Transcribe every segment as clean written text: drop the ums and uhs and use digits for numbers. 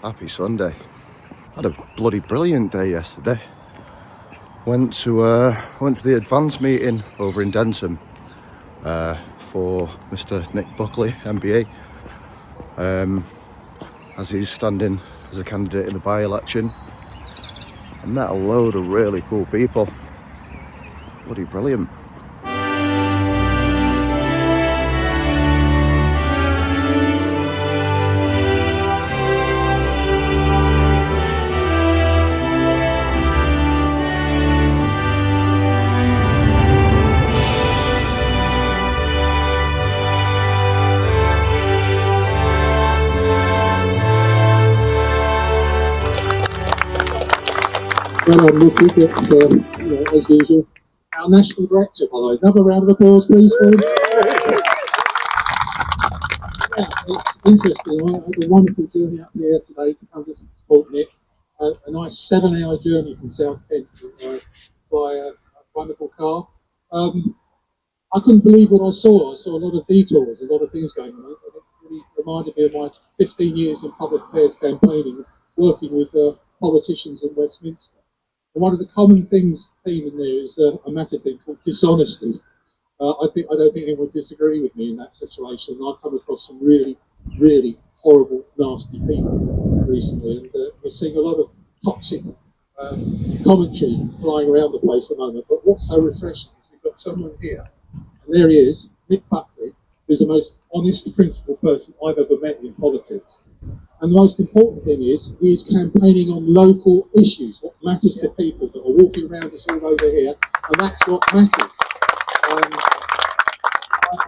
Happy Sunday. Had a bloody brilliant day yesterday. Went to the advance meeting over in Denton for Mr. Nick Buckley, MBE, as he's standing as a candidate in the by-election. I met a load of really cool people. Bloody brilliant. Well, Nick, you get, as usual, our National Director, by the way. Another round of applause, please, for him. Yeah, it's interesting. I had a wonderful journey up here today to come to support Nick. A nice 7-hour journey from South Kent by a wonderful car. I couldn't believe what I saw. I saw a lot of detours, a lot of things going on. It really reminded me of my 15 years in public affairs campaigning, working with politicians in Westminster. And one of the common theme in there is a massive thing called dishonesty. I don't think anyone would disagree with me in that situation. I've come across some really, really horrible, nasty people recently, and we're seeing a lot of toxic commentary flying around the place at the moment. But what's so refreshing is we've got someone here, and there he is, Nick Buckley, who's the most honest, principled person I've ever met in politics. And the most important thing is he is campaigning on local issues, what matters to people that are walking around us all over here, and that's what matters.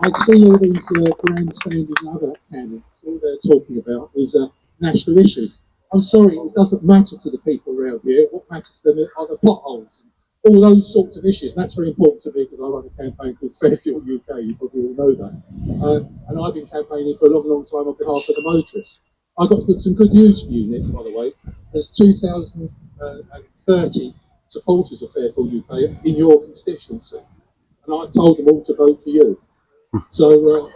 I see all these grandstanding other candidates, all they're talking about is national issues. I'm sorry, it doesn't matter to the people around here. What matters to them are the potholes and all those sorts of issues. And that's very important to me because I run a campaign called Fairfield UK, you probably all know that. And I've been campaigning for a long, long time on behalf of the motorists. I've got some good news for you, Nick, by the way. There's 2,030 supporters of Fairfield UK in your constituency. And I told them all to vote for you. So,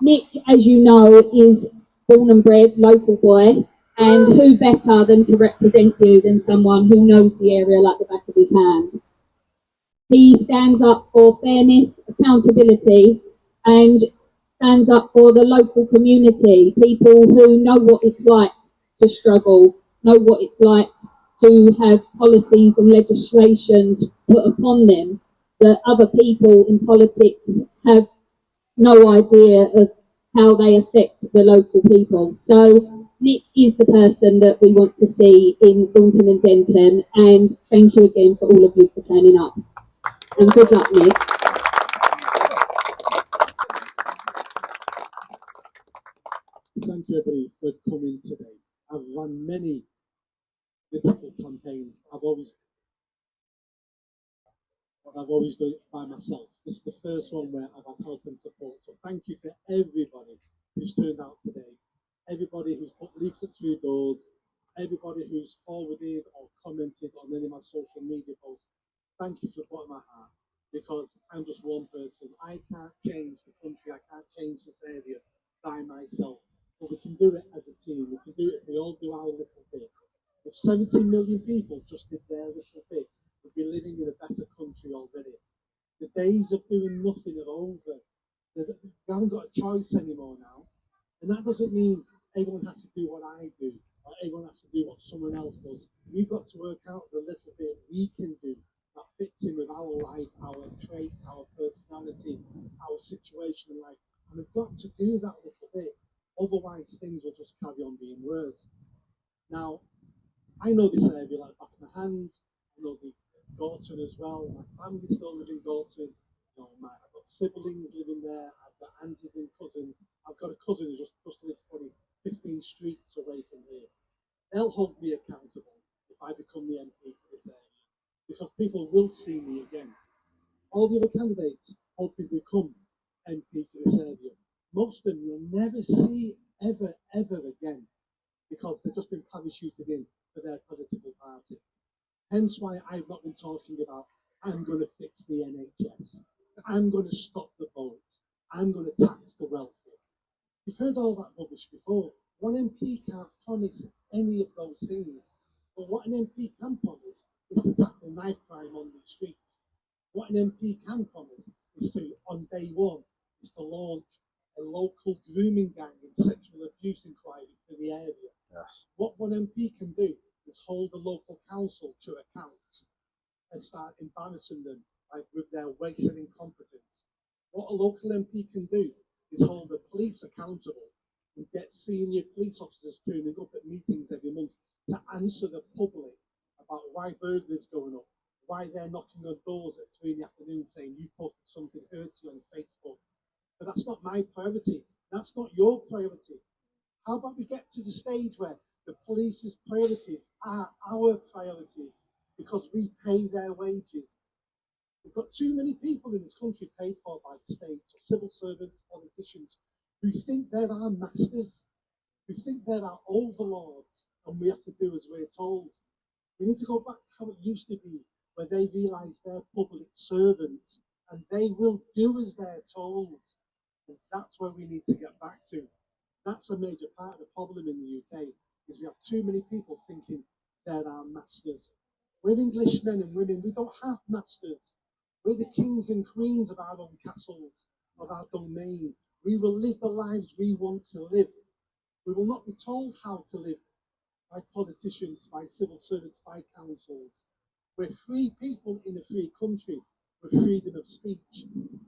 Nick, as you know, is born and bred local boy, and who better than to represent you than someone who knows the area like the back of his hand. He stands up for fairness, accountability, and stands up for the local community, people who know what it's like to struggle, know what it's like to have policies and legislations put upon them that other people in politics have no idea of how they affect the local people. So Nick is the person that we want to see in Gorton and Denton, and thank you again for all of you for turning up. And good luck, Nick. thank you everybody for coming today. I've run many political campaigns. I've always done it by myself. This is the first one where I've had help and support. So thank you for everybody who's turned out today, everybody who's put leaflets through doors, everybody who's forwarded or commented on any of my social media posts. Thank you from the bottom of my heart, because I'm just one person. I can't change the country, I can't change this area by myself. But we can do it as a team, we can do it if we all do our little bit. If 17 million people just did their little bit, we'd be living in a better country already. The days of doing nothing are over. We haven't got a choice anymore now. And that doesn't mean everyone has to do what I do, or everyone has to do what someone else does. We've got to work out the little bit we can do that fits in with our life, our traits, our personality, our situation in life. And we've got to do that little bit. Otherwise, things will just carry on being worse. Now, I know this area like the back of my hand. I know the Gorton as well. My family still live in Gorton. I've got siblings living there. I've got aunties and cousins. I've got a cousin who just lives probably 15 streets away from here. They'll hold me accountable if I become the MP for this area, because people will see me again. All the other candidates hoping to become MP for this area, most of them you'll never see ever again, because they've just been parachuted in for their political party. Hence why I've not been talking about, I'm going to fix the NHS, I'm going to stop the vote, I'm going to tax the wealthy. You've heard all that rubbish before. One MP can't promise any of those things. But what an MP can promise is to tackle knife crime on the streets. What an MP can promise is to, on day one, is to launch a local grooming gang and sexual abuse inquiry for the area. Yes. What one MP can do is hold the local council to account and start embarrassing them like with their wasted incompetence. What a local MP can do is hold the police accountable and get senior police officers turning up at meetings every month to answer the public about why burglaries going up, why they're knocking on doors at 3 in the afternoon saying you posted something hurty on Facebook. But that's not my priority. That's not your priority. How about we get to the stage where the police's priorities are our priorities because we pay their wages? We've got too many people in this country paid for by the state, or civil servants, politicians, who think they're our masters, who think they're our overlords, and we have to do as we're told. We need to go back to how it used to be, where they realise they're public servants and they will do as they're told. And that's where we need to get back to. That's a major part of the problem in the UK, is we have too many people thinking they're our masters. We're English men and women, we don't have masters. We're the kings and queens of our own castles, of our domain. We will live the lives we want to live. We will not be told how to live by politicians, by civil servants, by councils. We're free people in a free country with freedom of speech.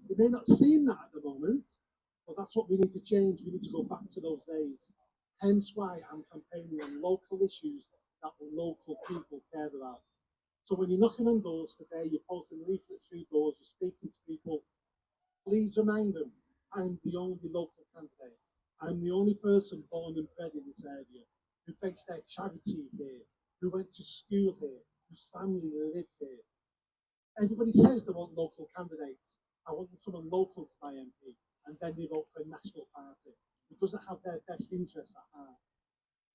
It may not seem that at the moment, but that's what we need to change. We need to go back to those days. Hence why I'm campaigning on local issues that the local people care about. So when you're knocking on doors today, you're posting leaflets through doors, you're speaking to people, please remind them I'm the only local candidate. I'm the only person born and bred in this area who based their charity here, who went to school here, whose family lived here. Everybody says they want local candidates. I want someone local to my MP, and then they vote for a national party. It doesn't have their best interests at heart.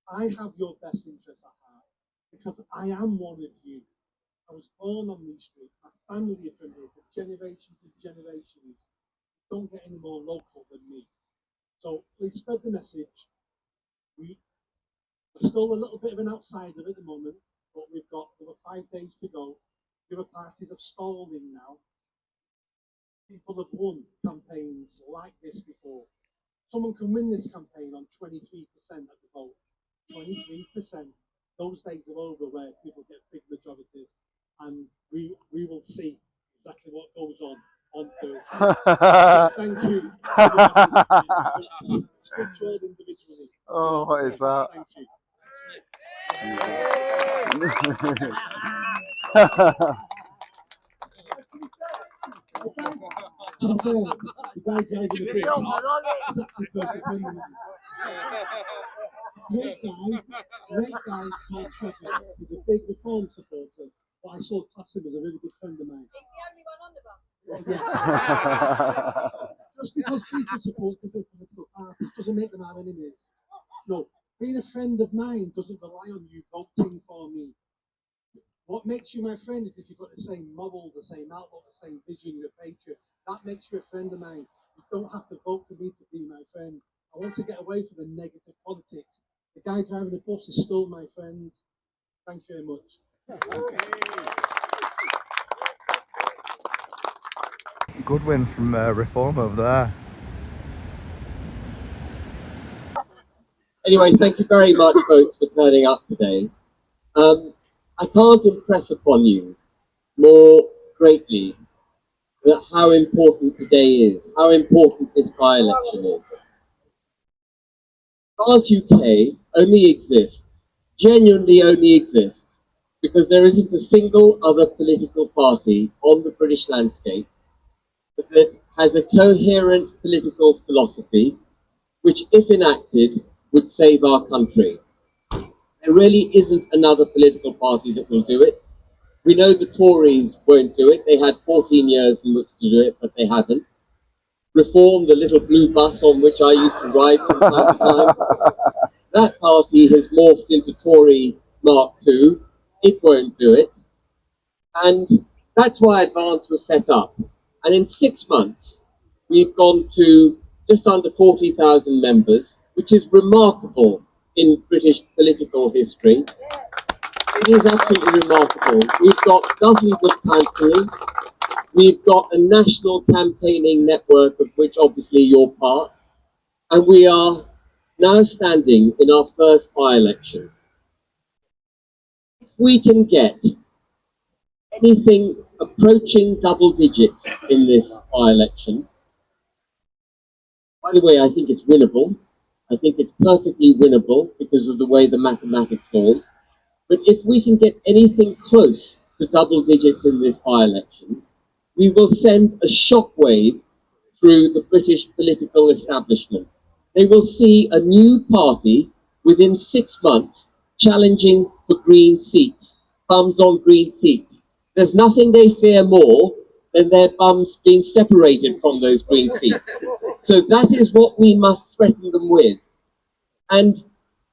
I have your best interests at heart because I am one of you. I was born on these streets. My family are from here for generations and generations. Don't get any more local than me. So please spread the message. We're still a little bit of an outsider at the moment, but we've got over 5 days to go. The other parties are stalling now. People have won campaigns like this before. Someone can win this campaign on 23% of the vote. 23%. Those days are over where people get big majorities, and we will see exactly what goes on Thursday. Thank you. Individually. Oh, what is that? Thank you. The guy driving the bridge. Great guy called Trevor. He's a big reform supporter, but I saw class him as a really good friend of mine. He's the only one on the bus. Yeah. Just because people support different political parties doesn't make them our enemies. No, being a friend of mine doesn't rely on you voting for me. What makes you my friend is if you've got the same model, the same outlook, the same vision, you're a patriot. That makes you a friend of mine. You don't have to vote for me to be my friend. I want to get away from the negative politics. The guy driving the bus is still my friend. Thank you very much. Good win from Reform over there. Anyway, thank you very much, folks, for turning up today. I can't impress upon you more greatly that how important today is, how important this by-election is. Cards UK only exists, genuinely only exists, because there isn't a single other political party on the British landscape that has a coherent political philosophy, which, if enacted, would save our country. There really isn't another political party that will do it. We know the Tories won't do it. They had 14 years in which to do it, but they haven't. Reform, the little blue bus on which I used to ride from time to time, that party has morphed into Tory Mark II. It won't do it. And that's why Advance was set up. And in 6 months, we've gone to just under 40,000 members. which is remarkable in British political history. It is absolutely remarkable. We've got dozens of councillors. We've got a national campaigning network of which obviously you're part. And we are now standing in our first by-election. If we can get anything approaching double digits in this by-election, by the way, I think it's winnable. I think it's perfectly winnable because of the way the mathematics falls. But if we can get anything close to double digits in this by-election, we will send a shockwave through the British political establishment. They will see a new party within 6 months challenging for green seats, bums on green seats. There's nothing they fear more than their bums being separated from those green seats. So that is what we must threaten them with. And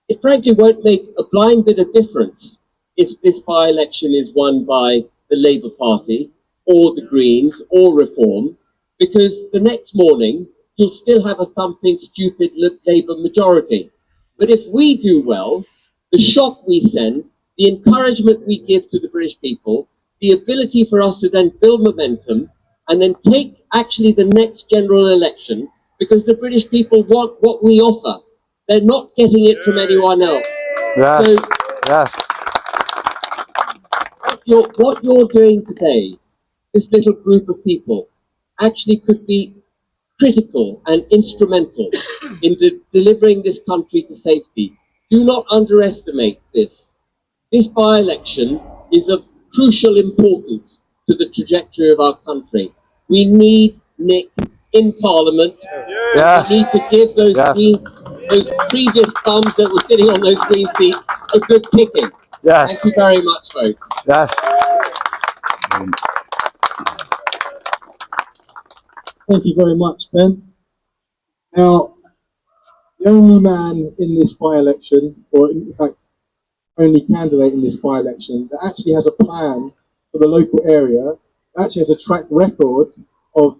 it frankly won't make a blind bit of difference if this by-election is won by the Labour Party or the Greens or Reform, because the next morning you'll still have a thumping, stupid Labour majority. But if we do well, the shock we send, the encouragement we give to the British people, the ability for us to then build momentum and then take actually the next general election, because the British people want what we offer. They're not getting it from anyone else. Yes. So Yes. what you're doing today, this little group of people, actually could be critical and instrumental in delivering this country to safety. Do not underestimate this. This by-election is of crucial importance to the trajectory of our country. We need Nick in Parliament. Yes. We need to give those those previous bums that were sitting on those green seats a good kicking. Yes. Thank you very much, folks. Yes. Thank you very much, Ben. Now, the only man in this by-election, or in fact, only candidate in this by-election, that actually has a plan for the local area, actually has a track record of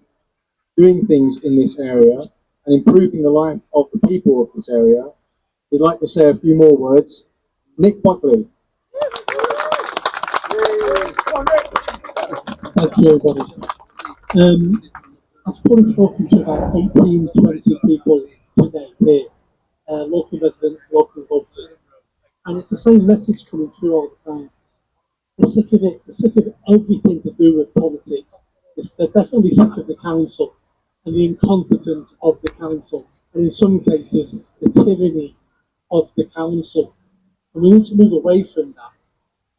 doing things in this area and improving the life of the people of this area, we'd like to say a few more words. Nick Buckley. Thank you, everybody. I've probably spoken to about 18, 20 people today here, local residents, local voters, and it's the same message coming through all the time. They're sick of it, they're sick of everything to do with politics. They're definitely sick of the council and the incompetence of the council, and in some cases, the tyranny of the council. And we need to move away from that.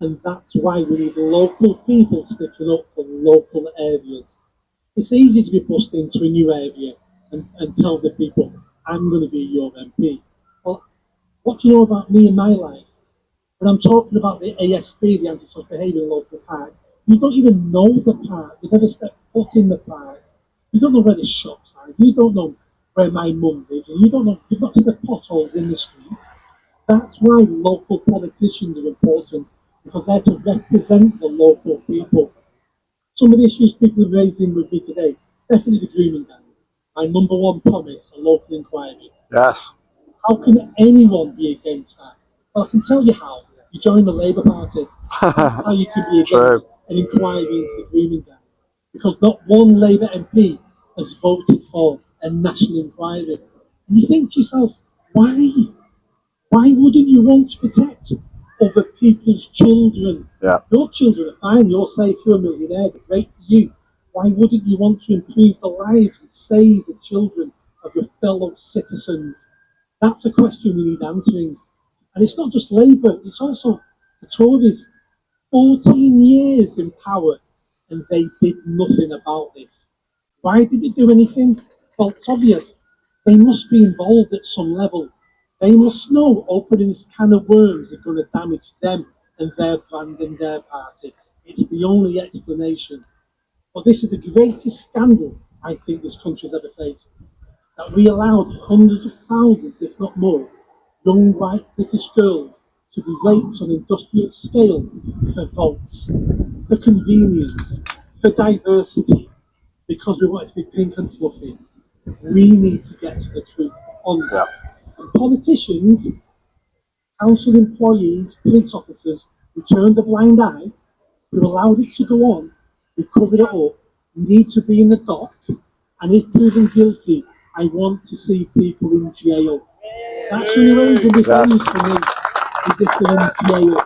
And that's why we need local people sticking up for local areas. It's easy to be pushed into a new area and tell the people, I'm going to be your MP. Well, what do you know about me and my life? When I'm talking about the ASB, the Anti-Social Behaviour in Local Park, you don't even know the park. You've never stepped foot in the park. You don't know where the shops are. You don't know where my mum lives. And you don't know, you've not seen the potholes in the streets. That's why local politicians are important, because they're to represent the local people. Some of the issues people are raising with me today, definitely the grooming gangs. My number one promise, a local inquiry. Yes. How can anyone be against that? Well, I can tell you how. You join the Labour Party. That's how you can be against an inquiry into the grooming gangs. Because not one Labour MP has voted for a national inquiry. And you think to yourself, why? Why wouldn't you want to protect other people's children? Yeah. Your children are fine, you're safe, you're a millionaire, they're great for you. Why wouldn't you want to improve the lives and save the children of your fellow citizens? That's a question we need answering. And it's not just Labour, it's also the Tories. 14 years in power and they did nothing about this. Why did they do anything? Well, it's obvious. They must be involved at some level. They must know opening this can of worms are going to damage them and their brand and their party. It's the only explanation. But this is the greatest scandal I think this country's ever faced. That we allowed hundreds of thousands, if not more, young white British girls to be raped on an industrial scale for votes, for convenience, for diversity, because we want it to be pink and fluffy. We need to get to the truth on that. And politicians, council employees, police officers who turned a blind eye, who allowed it to go on, who covered it up, need to be in the dock. And if proven guilty, I want to see people in jail. That's the only reason this ends for me, is if they're in jail.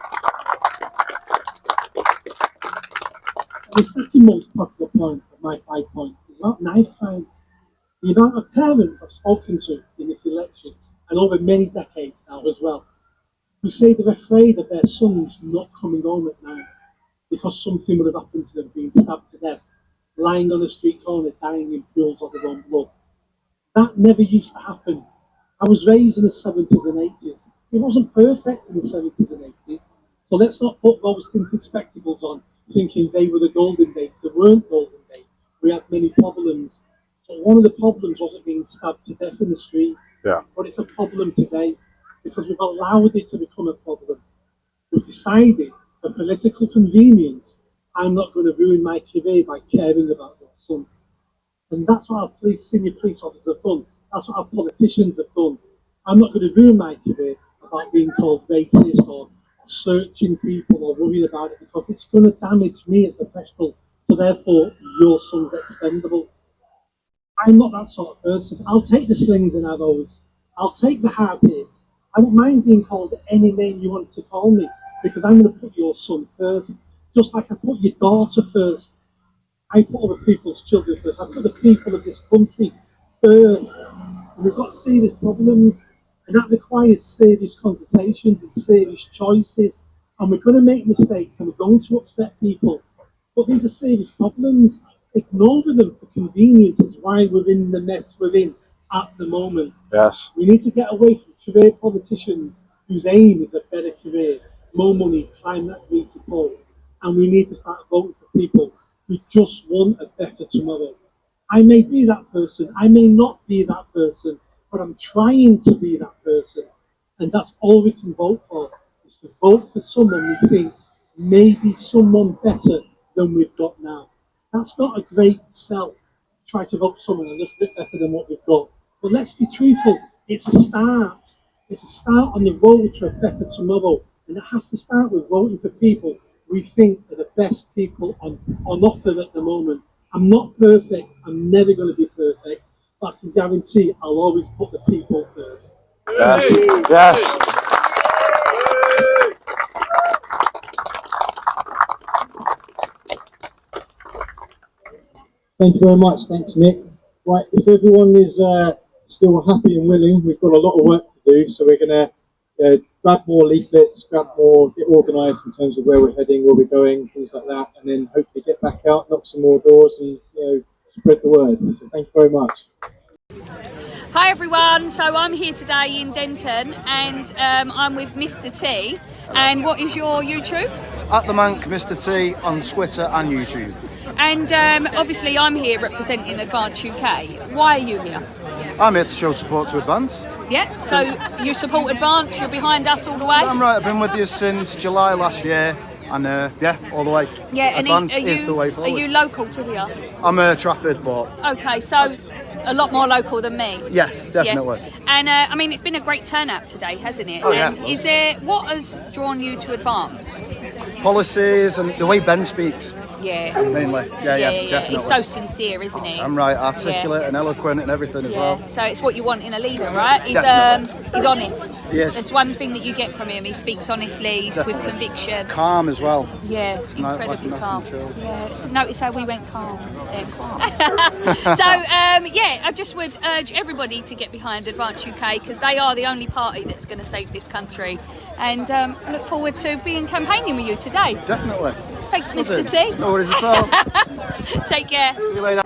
The second most popular point of my 5 points is about knife crime. The amount of parents I've spoken to in this election, and over many decades now as well, who say they're afraid of their sons not coming home at night because something would have happened to them, being stabbed to death, lying on a street corner, dying in pools of their own blood. That never used to happen. I was raised in the 70s and 80s. It wasn't perfect in the 70s and 80s, so let's not put those tinted spectacles on thinking they were the golden days. They weren't golden days. We had many problems. So one of the problems wasn't being stabbed to death in the street, but it's a problem today because we've allowed it to become a problem. We've decided, for political convenience, I'm not going to ruin my career by caring about your son. And that's what our senior police officers have done. That's what our politicians have done. I'm not going to ruin my career about being called racist or searching people or worrying about it because it's going to damage me as a professional. So therefore, your son's expendable. I'm not that sort of person. I'll take the slings and arrows. I'll take the hard hits. I don't mind being called any name you want to call me because I'm going to put your son first, just like I put your daughter first. I put other people's children first. I put the people of this country first. And we've got serious problems, and that requires serious conversations and serious choices. And we're going to make mistakes, and we're going to upset people. But these are serious problems. Ignoring them for convenience is why we're in the mess we're in at the moment. Yes. We need to get away from career politicians whose aim is a better career, more money, climate green support. And we need to start voting for people who just want a better tomorrow. I may be that person, I may not be that person, but I'm trying to be that person. And that's all we can vote for, is to vote for someone we think may be someone better than we've got now. That's not a great sell. Try to vote someone a little bit better than what we've got. But let's be truthful, it's a start. It's a start on the road to a better tomorrow. And it has to start with voting for people we think are the best people on offer at the moment. I'm not perfect, I'm never going to be perfect, but I can guarantee I'll always put the people first. Yes, yes. Thank you very much. Thanks, Nick. Right, if everyone is still happy and willing, we've got a lot of work to do, so we're going to grab more leaflets, get organised in terms of where we're heading, where we're going, things like that, and then hopefully get back out, knock some more doors, and spread the word. So thank you very much. Hi everyone, so I'm here today in Denton and I'm with Mr. T. And what is your YouTube? At the Mank Mr. T on Twitter and YouTube. And obviously I'm here representing Advance UK. Why are you here? I'm here to show support to Advance. Yeah, so you support Advance, you're behind us all the way? I'm right, I've been with you since July last year. And yeah, all the way. Yeah, Advance is the way forward. Are you local to here? I'm Trafford, but... Okay, so a lot more local than me. Yes, definitely. Yeah. And I mean, it's been a great turnout today, hasn't it? Oh, yeah. What has drawn you to Advance? Policies and the way Ben speaks. Yeah. Mainly. Yeah, definitely. He's so sincere, isn't he? I'm right, articulate and eloquent and everything as well. So it's what you want in a leader, right? He's honest. Yes. There's one thing that you get from him. He speaks honestly, with conviction. Calm as well. Yeah, incredibly calm. Yeah. So notice how we went calm. Calm. So I just would urge everybody to get behind Advance UK because they are the only party that's going to save this country. And look forward to being campaigning with you today. Definitely. Thanks, Mr. T. No worries at all. Take care. See you later.